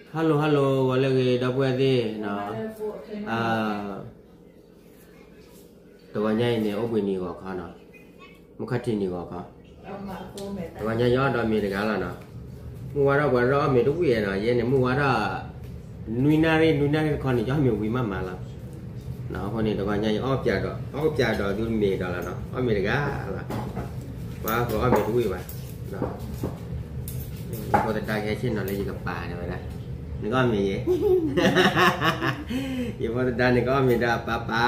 Halo, wala dah buat deh, nah. Tawanya ini obat ni kau kan, mukati ni kau kan. Tawanya ya dah mesti kalah nah. Muara mesti tu ye nah, ye ni muara nuinari kau ni jangan mesti mama lah. Nah, kau ni tawanya ya op jada tu mesti dah lah nah, op mesti kalah. Wah, kau mesti tu ye bah. Nah, kau tak kaya sih nak lagi kepala ni lah. Ni kau mesti ye. Ye kau tak ni kau mesti dah apa.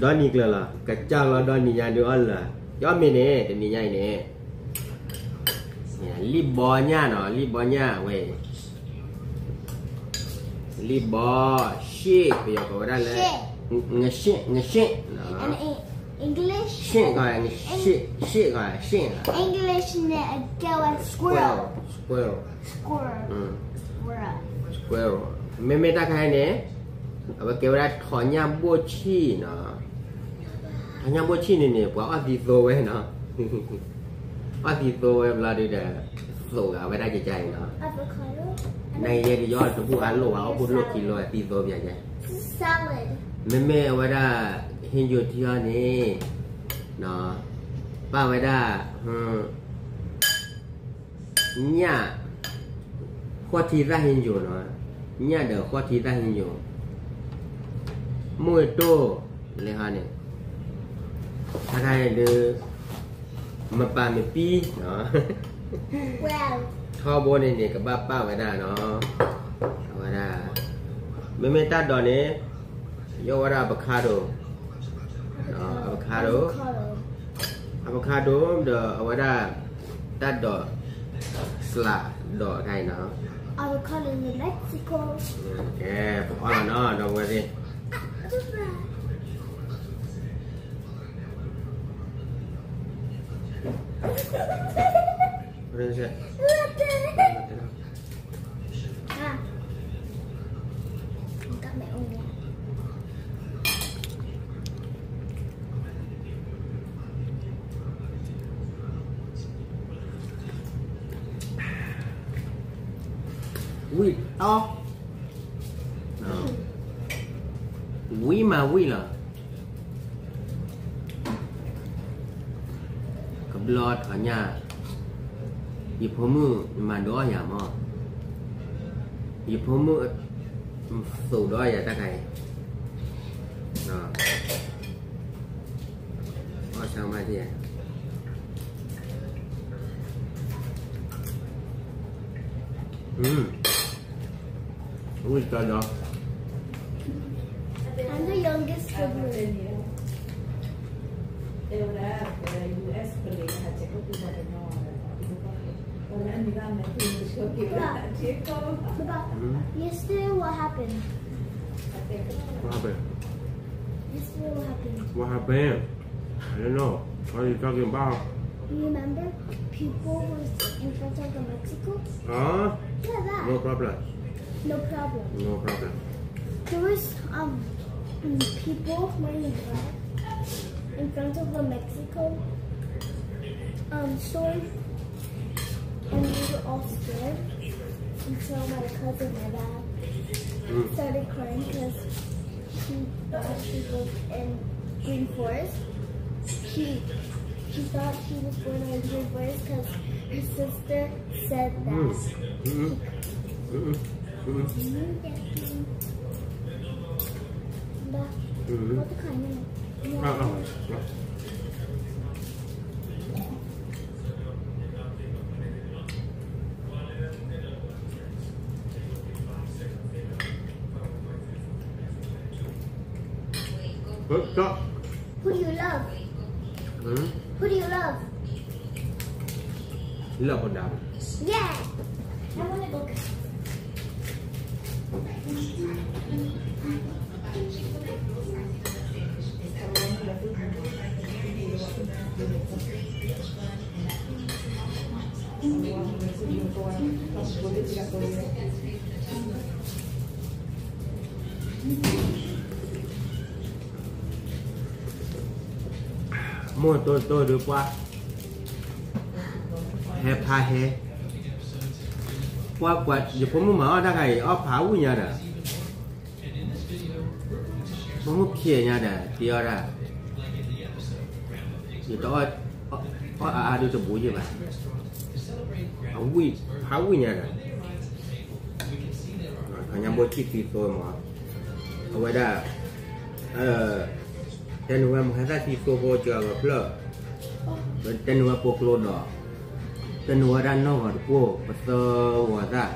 Đó ni là cái cha là đó ni nhà được là cho mình nè thì ni nhai nè li bò nha nó li bò nha vậy li bò shit bây giờ có ra là nghe shit English shit gọi shit gọi shit English nè kêu squirrel squirrel mấy ta khai nè và kêu ra thỏ nha bua chi nó hanya buat sini ni, buat apa itu weh na? Apa itu weh beladi dah, so apa dah jajai na? avocado Nai ye di jual tu buat alo, aku pun lo kilo itu biasa. salad Meme apa dah hinju dia ni, na, apa dah, nya, kuat tidak hinju na, nya dah kuat tidak hinju. Mui tu lihat ni. Thay được mà bà mày pi nó thò bố này các bà vậy đó nó vậy đó mấy ta đó này vô vào avocado được vậy đó ta đó sla đó này nó avocado in Mexico ok bỏ nó đâu vậy đi Berapa sih? Enggak meungnya. Wih, to. Wih mà wih là blood ở nhà dịp hôm mưa mà đó nhà mà dịp hôm mưa sầu đó vậy ta cái đó có sao mai thì ui trời đó I'm the youngest sibling. US beli aja kok bisa dengar. Orang juga mesti kita cek. Yesterday what happened? What happened? Yesterday what happened? What happened? I don't know. What are you talking about? You remember people was in front of the Mexico? Ah? Yeah, that. No problem. No problem. No problem. There was people wearing black in front of the Mexico store, and we were all scared until my cousin, my dad, started crying because she thought she was in Green Forest. She thought she was going on Green Forest because her sister said that. What the kind of? Who do you love? Who do you love? Love con đào. Yeah. I want to go. Mua tôi được qua. Hair pie hair. quạt quạt giờผมmở ra cái ở pháo nhà đóผมkia nhà đó thì ở đó giờ đó ở đâu cho bố gì vậy ở quỳ pháo nhà đó hanya buat ciki tu mah awak dah dan orang mengharap ciki boja apa dan orang poklo dah dan orang nak ada po pasal wada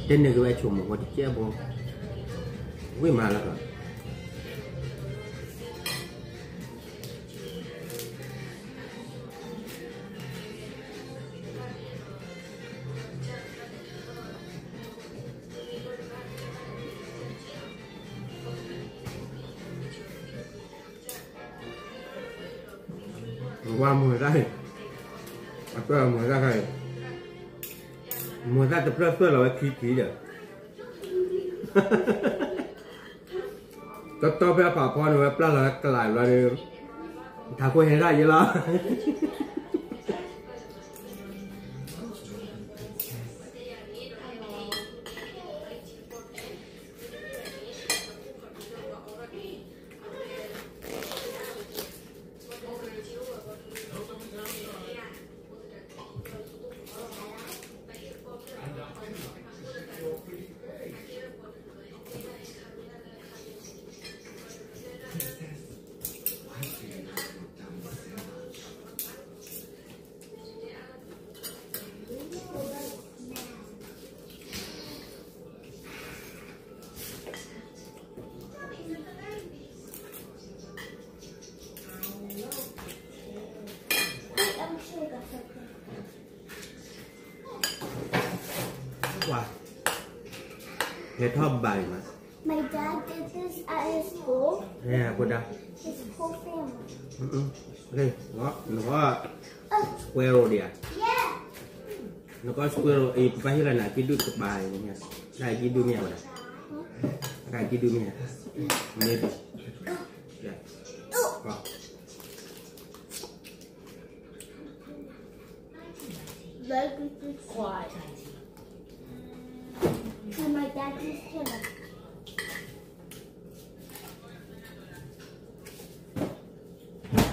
dan negara cuma buat dia bo we malah kan qua mùa ra apa mùa ra cái mùa ra tập ra phơi là khí rồi to bé bà con rồi plá là cái lại rồi thằng cô hay ra vậy lo wow hệ thống bài mà My dad did this at his school. yeah cô đã His whole family. đây nó có squirrel đi à Yeah. nó có squirrel ấy phải là nãy cái đuôi tập bài này nha đây cái đuôi mèo này đây cái đuôi mèo maybe yeah wow. Let me be quiet. And my dad is him.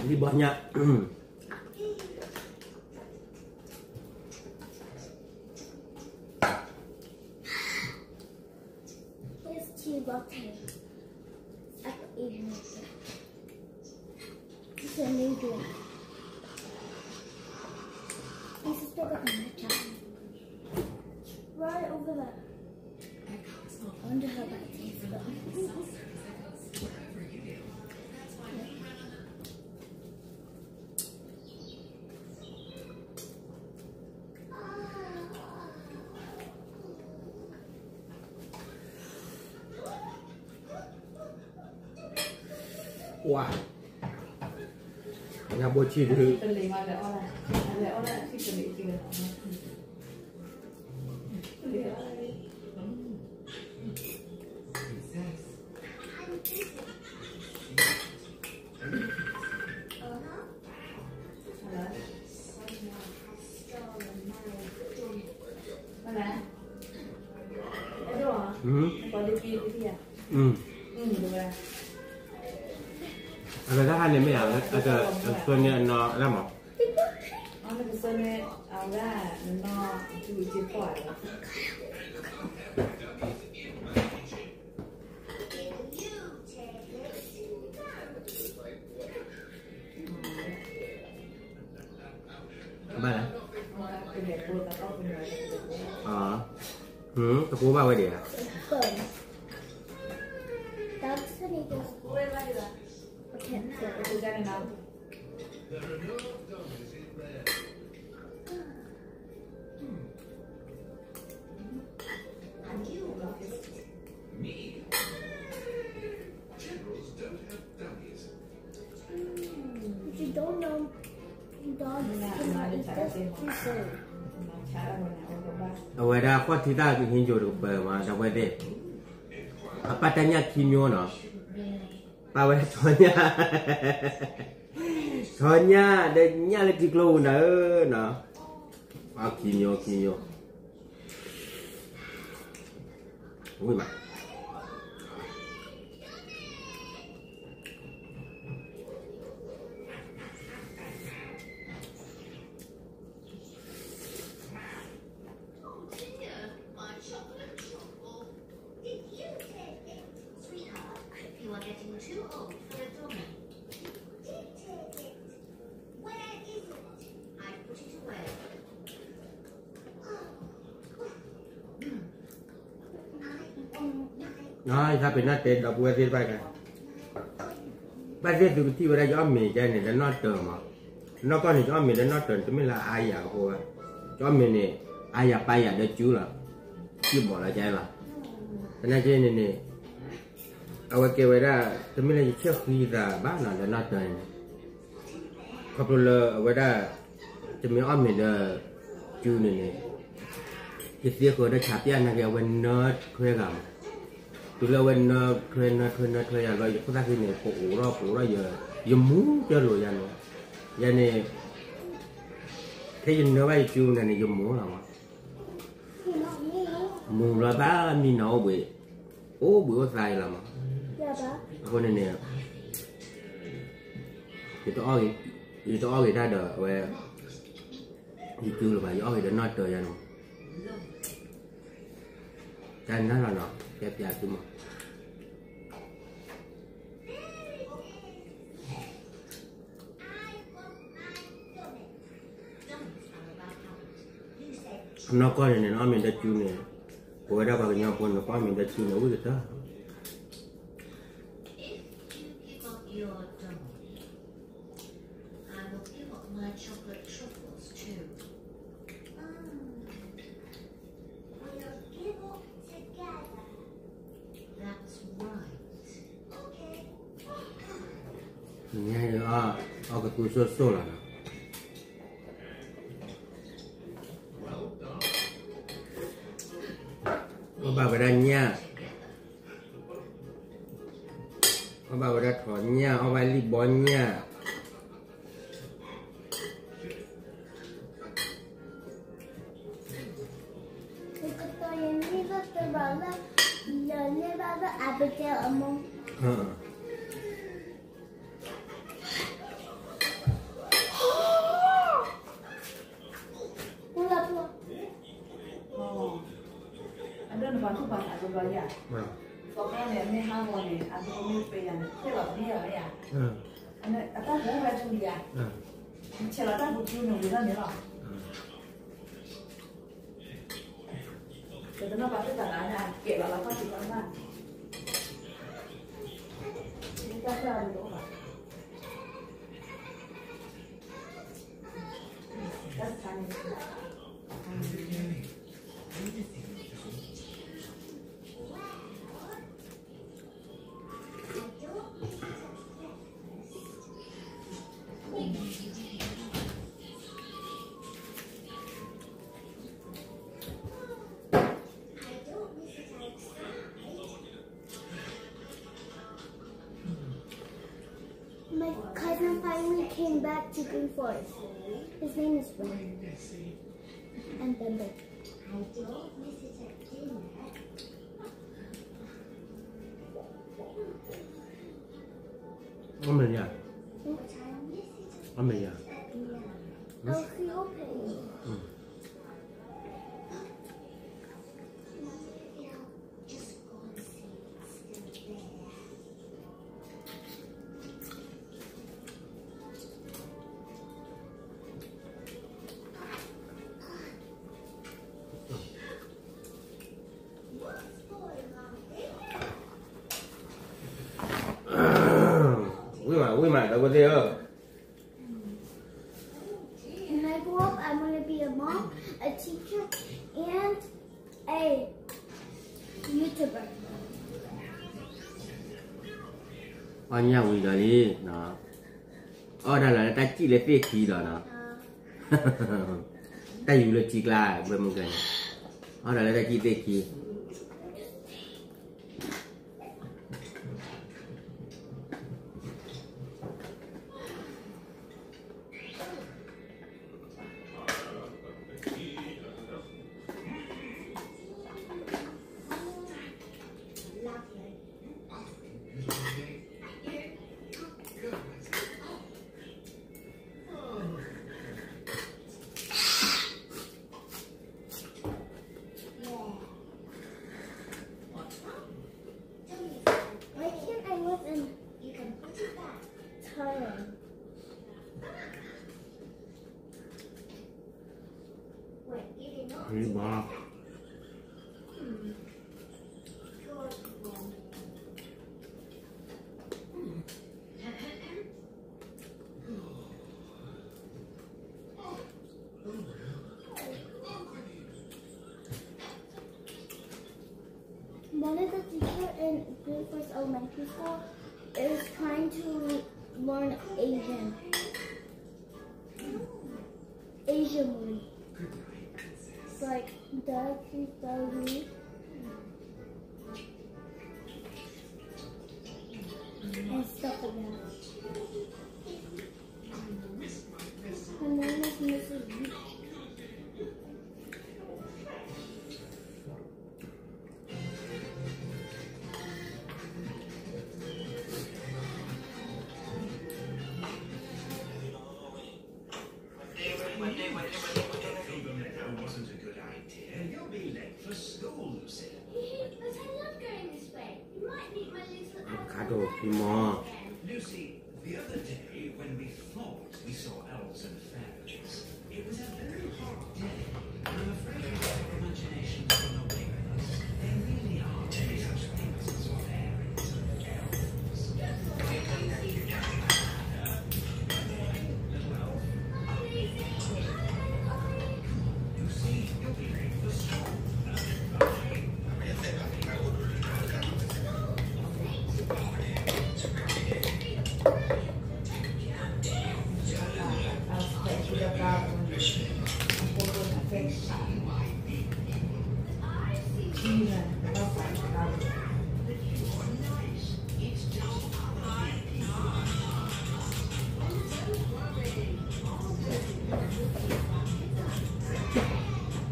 Đi bỏ nhá. Here's tea latte. At the evening. It's a new drink. This is still got my child. Right over there. I wonder how that tastes though. Wow. Nhà bố chỉ được. Ada kan ni ada soalnya no lama. Ada soalnya ada no cuci kuat. Apa lah? Aku bawa dia. Good. Dad said he just pretend to. Is that enough? If you don't know, dogs cannot eat this too soon. Awak dah kuat tidak hinjau tu ber, dah buat deh. Apa tanya kimio no? Apa soalnya? Soalnya ada nyala di keluar no. Ah kimio. อุ้ยมาน้อยถ้าเป็นนัดเต็นเราพูดที่ไปกันบ้านเรียกดูที่เวลาย้อมมีใจเนี่ยแล้วนอดเติมอ่ะนอกก็เนี่ยย้อมมีแล้วนอดเติมจะไม่ละอายอย่างหัวย้อมมีเนี่ยอายไปอย่างเดือดจู้ละชื่อบอกละใจละแต่นั่นเจเนี่ยเอาไว้เก็บไว้ได้จะไม่ละเชื่อคุยแต่บ้านเราแล้วนอดเติมขอบคุณเลยเอาไว้ได้จะไม่อ้อมมีเดือดจู้เนี่ยที่เสียก็ได้ฉาบยันนะแกวันนอดเคยกันตัวเราวันเคยอย่างเราเขาได้ที่เนี่ยปูเราเยอะยังมูเจอหรือยังเนี่ยถ้ายินเนื้อไว้จูเนี่ยยังมูหรอวะมูเราบ้ามีหนาวเว้ยโอ้เบื่อใส่ละมั้งคนเนี่ยอยู่ตัวอ้อยได้เด้อเว้ยอยู่จูหรือเปล่าอยู่อ้อยเด้อนอดเด้อยังใจนั่นละเนาะแก่ๆตัวมั้งนอกก็เนี่ยน้องมีได้จูเนี่ยพอได้บางอย่างคนนอกก็มีได้จูเนี่ยอุ้ยจ้านี่ให้เอากระตุ้นโซ่ๆละนะเอาบาไปได้เนี่ยเอาบาไปได้ถอนเนี่ยเอาไว้รีบบอลเนี่ยตัวยังนี่ก็จะบอกว่าเดี๋ยวนี้เราจะอาจไปเจออมงทุกวันอาจจะรอยอย่างตอนนั้นเนี่ย5 วันเนี่ยอาจจะไม่ไปอย่างเที่ยวแบบนี้อะไรอย่างอันนั้นอาจจะหัวไปชุลีอ่ะเชื่อแล้วถ้าบุตรหนุ่มอยู่นั่นเนี่ยหรอแต่ตอนนั้นป้าที่ตลาดเนี่ยเก็บแล้วเราก็ติดตั้งบ้านนี่ก็จะดูค่ะก็ทานMy cousin finally came back to Green Forest. His name is Ron. And Bembe. Amelia. Amelia. Oh, he opened. Quý mà đâu có gì đâu. When I grow up, I'm going to be a mom, a teacher, and a YouTuber. Nhà quý đó đi, nó. Đó là ta chỉ lấy phía khí đó nó. Ta dùng là chỉ là với một cái. Đó là ta chỉ lấy khí. นี่บ้าOne of the teachers in Greenforest Elementary School is trying to learn Asian word. Like da-chi-da-li. And stuff like that. Her name is Mrs. Lee. Wasn't a good idea. You'll be late for school, Lucy. But I love going this way. You might meet my little Kado Pimo. Lucy, the other day when we thought we saw elves and fairies, it was a very hot day. I'm afraid our imaginations run away with us. There really aren't any such things as fairies and elves. Little elf. You see, you'll be late for school.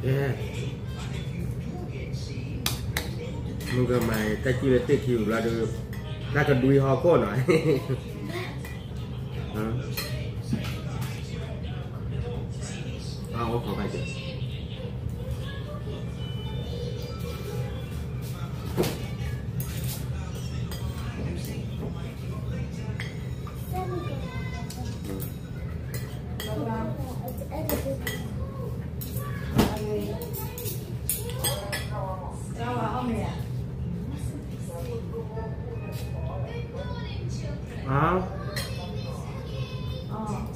Yeah. Mungkin mai kecil itu kiu lah tu, nak kedui hoko nak. Ah, oh, apa aja. Ah.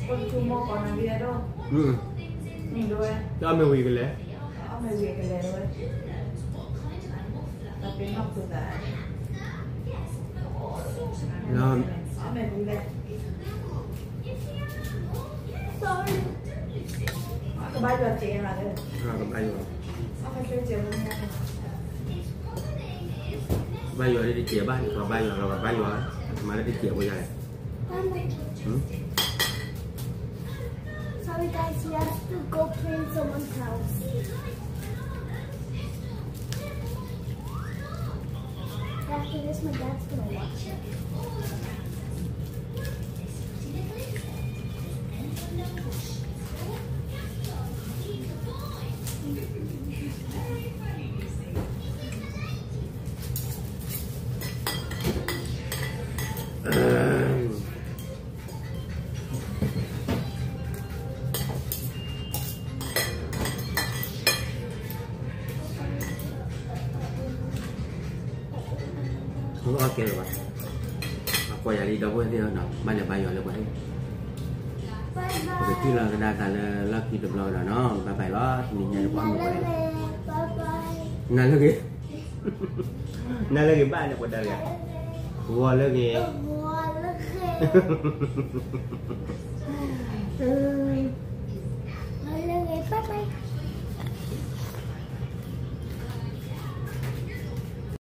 Con chú mò còn làm gì đâu? Đuôi. Cho mình quỳ cái lẽ. Mày quỳ cái lẽ đuôi. Tập biến học từ tại. Rồi. Mày quỳ lẽ. Sorry. Cái bao giờ chị là đấy. Cầm tay vào. Mày chơi chiều luôn nha. Bây giờ đi chĩa ba, còn bây giờ là bây giờ mà nó đi chĩa bây giờ. Sorry guys, we have to go play in someone's house. After this, my dad's gonna watch it. Không ok rồi bạn. Qua nhà đi đâu có gì đâu, mai là bây giờ là vậy. Bye Bởi chứ là người ta là khi được rồi là nó bài đó thì mình nhận được quán một cái. bye. Bye Này lagi, này lagi banyak pada dia. Gua lagi. bye. Bye bye.